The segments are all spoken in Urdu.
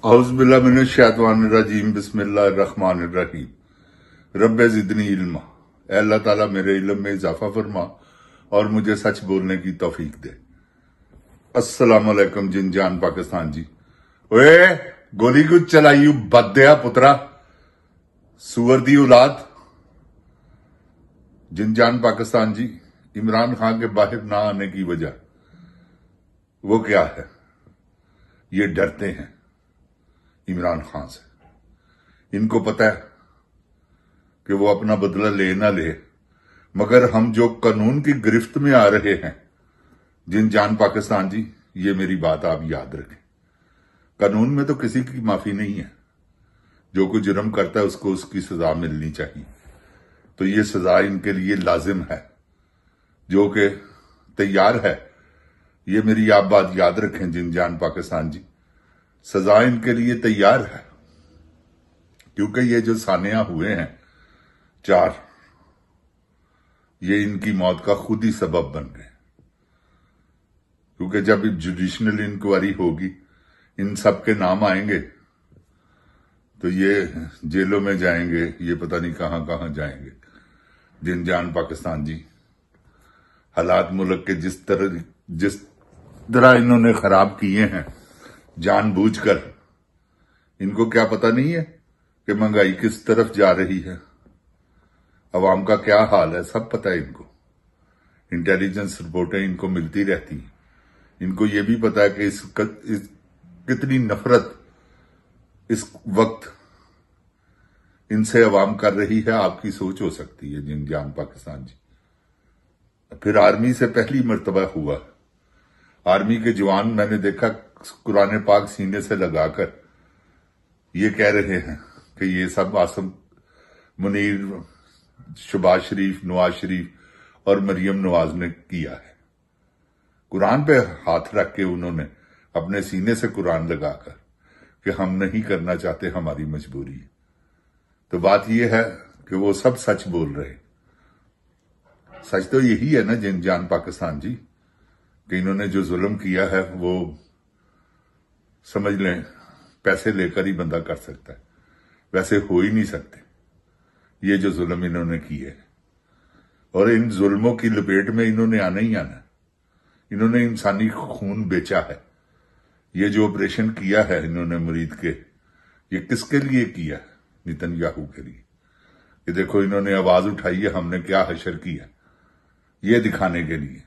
اعوذ باللہ من الشیطان الرجیم بسم اللہ الرحمن الرحیم رب زدنی علما۔ اے اللہ تعالیٰ میرے علم میں اضافہ فرما اور مجھے سچ بولنے کی توفیق دے۔ السلام علیکم جن جان پاکستان جی۔ اوے گولی کو چلائی بد دیا پترا سور دی اولاد۔ جن جان پاکستان جی، عمران خان کے باہر نہ آنے کی وجہ وہ کیا ہے؟ یہ ڈرتے ہیں عمران خان سے۔ ان کو پتہ ہے کہ وہ اپنا بدلہ لے نہ لے، مگر ہم جو قانون کی گرفت میں آ رہے ہیں جن جان پاکستان جی، یہ میری بات آپ یاد رکھیں۔ قانون میں تو کسی کی معافی نہیں ہے، جو کوئی جرم کرتا ہے اس کو اس کی سزا ملنی چاہیے، تو یہ سزا ان کے لیے لازم ہے جو کہ تیار ہے۔ یہ میری آپ بات یاد رکھیں جن جان پاکستان جی، سزا ان کے لیے تیار ہے، کیونکہ یہ جو سانحہ ہوئے ہیں 4، یہ ان کی موت کا خود ہی سبب بن گئے، کیونکہ جب جوڈیشنل انکوائری ہوگی ان سب کے نام آئیں گے تو یہ جیلوں میں جائیں گے، یہ پتہ نہیں کہاں کہاں جائیں گے۔ جن جان پاکستان جی، حالات ملک کے جس طرح انہوں نے خراب کیے ہیں جان بوجھ کر، ان کو کیا پتہ نہیں ہے کہ مہنگائی کس طرف جا رہی ہے، عوام کا کیا حال ہے، سب پتہ ہے ان کو۔ انٹیلیجنس رپورٹیں ان کو ملتی رہتی ہیں، ان کو یہ بھی پتہ ہے کہ کتنی نفرت اس وقت ان سے عوام کر رہی ہے، آپ کی سوچ ہو سکتی ہے جن جان پاکستان جی۔ پھر آرمی سے پہلی مرتبہ ہوا، آرمی کے جوان میں نے دیکھا قرآن پاک سینے سے لگا کر یہ کہہ رہے ہیں کہ یہ سب عاصم منیر، شہباز شریف، نواز شریف اور مریم نواز نے کیا ہے۔ قرآن پہ ہاتھ رکھ کے انہوں نے اپنے سینے سے قرآن لگا کر کہ ہم نہیں کرنا چاہتے، ہماری مجبوری ہے۔ تو بات یہ ہے کہ وہ سب سچ بول رہے ہیں۔ سچ تو یہی ہے نا جن جان پاکستان جی، کہ انہوں نے جو ظلم کیا ہے وہ سمجھ لیں پیسے لے کر ہی بندہ کر سکتا ہے، ویسے ہو ہی نہیں سکتے یہ جو ظلم انہوں نے کیے، اور ان ظلموں کی لپیٹ میں انہوں نے آنا ہی آنا۔ انہوں نے انسانی خون بیچا ہے۔ یہ جو آپریشن کیا ہے انہوں نے مرید کے، یہ کس کے لیے کیا ہے؟ نیتن یاہو کے لیے۔ یہ دیکھو انہوں نے آواز اٹھائی ہے ہم نے کیا حشر کیا، یہ دکھانے کے لیے۔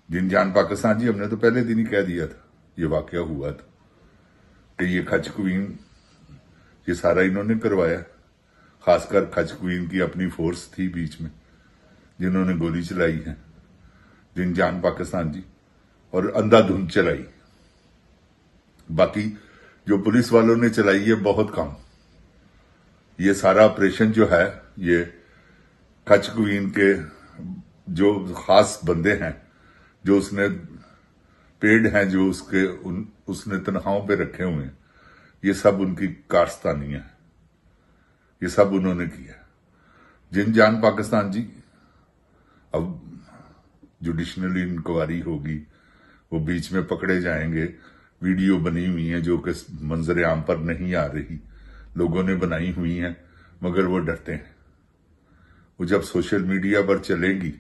جن جان پاکستان جی، ہم نے تو پہلے دن ہی کہہ دیا تھا یہ واقعہ ہوا تھا کہ یہ کھچ کوئین، یہ سارا انہوں نے کروایا۔ خاص کر کھچ کوئین کی اپنی فورس تھی بیچ میں جنہوں نے گولی چلائی ہے جن جان پاکستان جی، اور اندھا دھند چلائی۔ باقی جو پولیس والوں نے چلائی ہے بہت کم۔ یہ سارا آپریشن جو ہے یہ کھچ کوئین کے جو خاص بندے ہیں، جو اس نے پیڈ ہیں، جو اس نے تنخواہوں پہ رکھے ہوئے ہیں، یہ سب ان کی کارستانیاں ہیں، یہ سب انہوں نے کیا۔ جن جان پاکستان جی، اب جوڈیشنل انکوائری ہوگی، وہ بیچ میں پکڑے جائیں گے۔ ویڈیو بنی ہوئی ہیں جو کہ منظر عام پر نہیں آ رہی، لوگوں نے بنائی ہوئی ہیں، مگر وہ ڈرتے ہیں۔ وہ جب سوشل میڈیا پر چلے گی،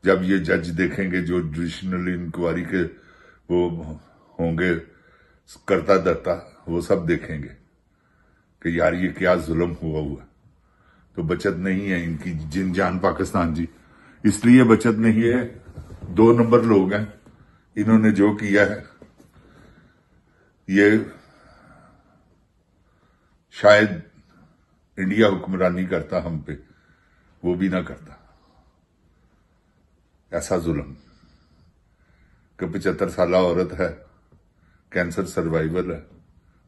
جب یہ جج دیکھیں گے جو جوڈیشنل انکوائری کے وہ ہوں گے کرتا درتا، وہ سب دیکھیں گے کہ یار یہ کیا ظلم ہوا تو بچت نہیں ہے ان کی جن جان پاکستان جی۔ اس لیے بچت نہیں ہے، 2 نمبر لوگ ہیں۔ انہوں نے جو کیا ہے یہ شاید انڈیا حکمرانی کرتا ہم پہ، وہ بھی نہ کرتا ایسا ظلم کہ 75 سالہ عورت ہے، کینسر سروائیور ہے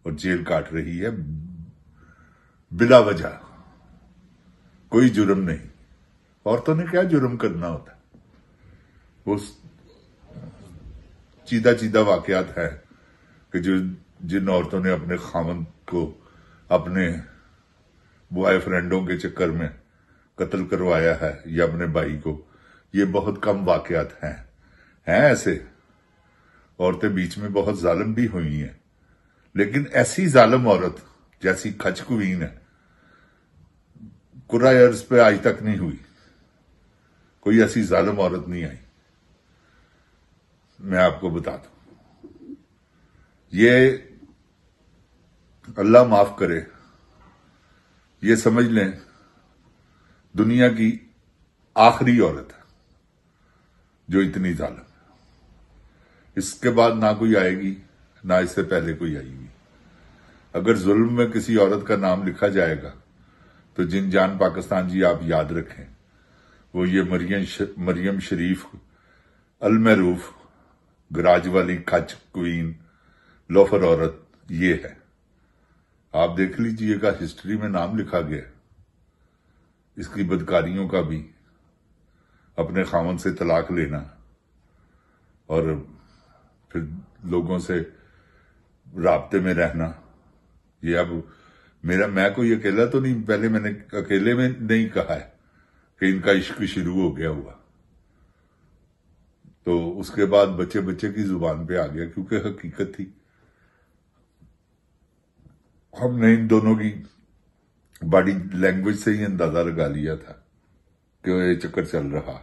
اور جیل کاٹ رہی ہے بلا وجہ، کوئی جرم نہیں۔ عورتوں نے کیا جرم کرنا ہوتا ہے؟ وہ چیدہ واقعات ہیں کہ جن عورتوں نے اپنے خاوند کو اپنے بوائے فرینڈوں کے چکر میں قتل کروایا ہے یا اپنے بھائی کو، یہ بہت کم واقعات ہیں ایسے۔ عورتیں بیچ میں بہت ظالم بھی ہوئی ہیں، لیکن ایسی ظالم عورت جیسی کچھ کوین ہے کرۂ ارض پہ آج تک نہیں ہوئی، کوئی ایسی ظالم عورت نہیں آئی۔ میں آپ کو بتا دوں، یہ اللہ معاف کرے، یہ سمجھ لیں دنیا کی آخری عورت ہے جو اتنی ظالم ہے۔ اس کے بعد نہ کوئی آئے گی، نہ اس سے پہلے کوئی آئی گی۔ اگر ظلم میں کسی عورت کا نام لکھا جائے گا تو جن جان پاکستان جی آپ یاد رکھیں، وہ یہ مریم شریف المعروف گراج والی کچ کوین لوفر عورت یہ ہے۔ آپ دیکھ لیجئے گا ہسٹری میں نام لکھا گیا اس کی بدکاریوں کا بھی، اپنے خاوند سے طلاق لینا اور پھر لوگوں سے رابطے میں رہنا۔ یہ اب میں کوئی اکیلا تو نہیں، پہلے میں نے اکیلے میں نہیں کہا ہے کہ ان کا عشق شروع ہو گیا ہوا، تو اس کے بعد بچے کی زبان پہ آ گیا کیونکہ حقیقت تھی۔ ہم نے ان دونوں کی باڈی لینگویج سے ہی اندازہ لگا لیا تھا کہ یہ چکر چل رہا۔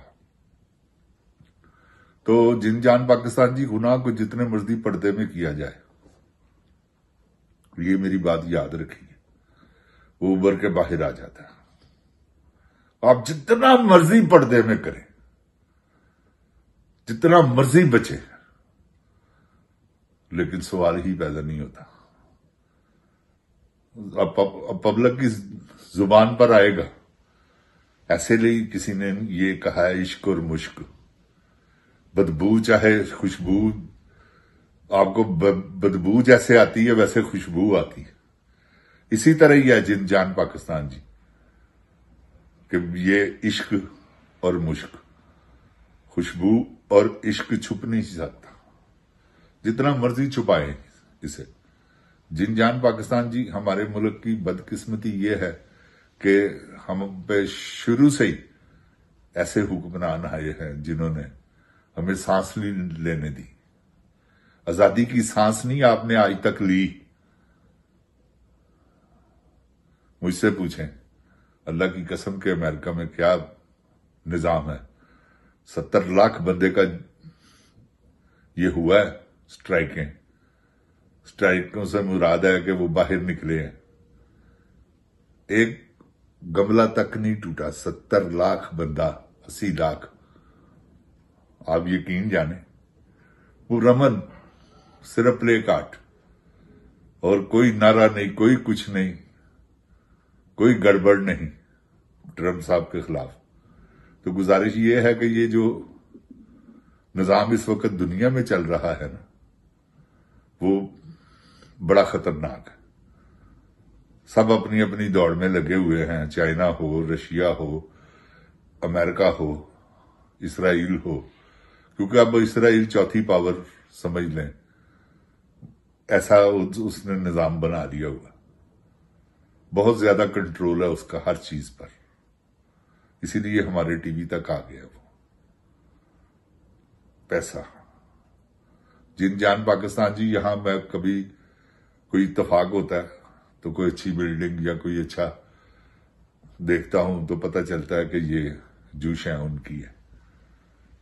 تو جن جان پاکستان جی، گناہ کو جتنے مرضی پردے میں کیا جائے، یہ میری بات یاد رکھیے، وہ ابھر کے باہر آ جاتا ہے۔ آپ جتنا مرضی پردے میں کریں، جتنا مرضی بچے، لیکن سوال ہی پیدا نہیں ہوتا۔ اب پبلک کی زبان پر آئے گا، ایسے لیے کسی نے یہ کہا ہے عشق اور مشک، بدبو چاہے خوشبو، آپ کو بدبو جیسے آتی ہے ویسے خوشبو آتی ہے۔ اسی طرح ہی ہے جن جان پاکستان جی کہ یہ عشق اور مشک، خوشبو اور عشق چھپ نہیں سکتا، جتنا مرضی چھپائیں اسے۔ جن جان پاکستان جی، ہمارے ملک کی بدقسمتی یہ ہے کہ ہم پہ شروع سے ہی ایسے حکمران آئے ہیں جنہوں نے ہمیں سانس نہیں لینے دی۔ آزادی کی سانس نہیں آپ نے آج تک لی۔ مجھ سے پوچھیں اللہ کی قسم کے امریکہ میں کیا نظام ہے؟ 70 لاکھ بندے کا یہ ہوا ہے اسٹرائکوں سے مراد ہے کہ وہ باہر نکلے ہیں، ایک گملہ تک نہیں ٹوٹا، 70 لاکھ بندہ، 80 لاکھ، آپ یقین جانیں، وہ رمن صرف پلے کارٹ، اور کوئی نعرہ نہیں، کوئی کچھ نہیں، کوئی گڑبڑ نہیں ٹرمپ صاحب کے خلاف۔ تو گزارش یہ ہے کہ یہ جو نظام اس وقت دنیا میں چل رہا ہے نا، وہ بڑا خطرناک ہے۔ سب اپنی اپنی دوڑ میں لگے ہوئے ہیں، چائنا ہو، رشیا ہو، امریکہ ہو، اسرائیل ہو، کیونکہ اب اسرائیل چوتھی پاور سمجھ لیں، ایسا اس نے نظام بنا دیا ہوا، بہت زیادہ کنٹرول ہے اس کا ہر چیز پر، اسی لیے ہمارے ٹی وی تک آ گیا وہ پیسہ۔ جن جان پاکستان جی، یہاں میں کبھی کوئی اتفاق ہوتا ہے تو کوئی اچھی بلڈنگ یا کوئی اچھا دیکھتا ہوں تو پتہ چلتا ہے کہ یہ جوشیں ان کی ہے۔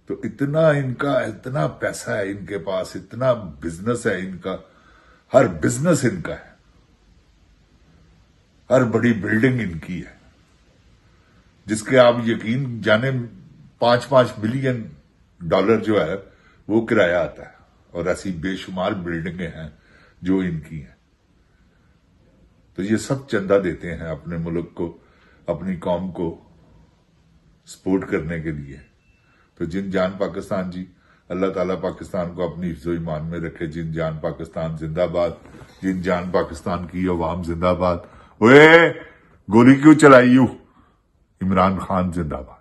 تو اتنا ان کا اتنا پیسہ ہے ان کے پاس، اتنا بزنس ہے ان کا، ہر بزنس ان کا ہے، ہر بڑی بلڈنگ ان کی ہے، جس کے آپ یقین جانے 5-5 ملین ڈالر جو ہے وہ کرایہ آتا ہے، اور ایسی بے شمار بلڈنگیں ہیں جو ان کی ہیں۔ تو یہ سب چندہ دیتے ہیں اپنے ملک کو، اپنی قوم کو سپورٹ کرنے کے لیے۔ تو جن جان پاکستان جی، اللہ تعالیٰ پاکستان کو اپنی حفظ و ایمان میں رکھے۔ جن جان پاکستان زندہ باد، جن جان پاکستان کی عوام زندہ باد۔ اوئے گولی کیوں چلائی یوں؟ عمران خان زندہ باد۔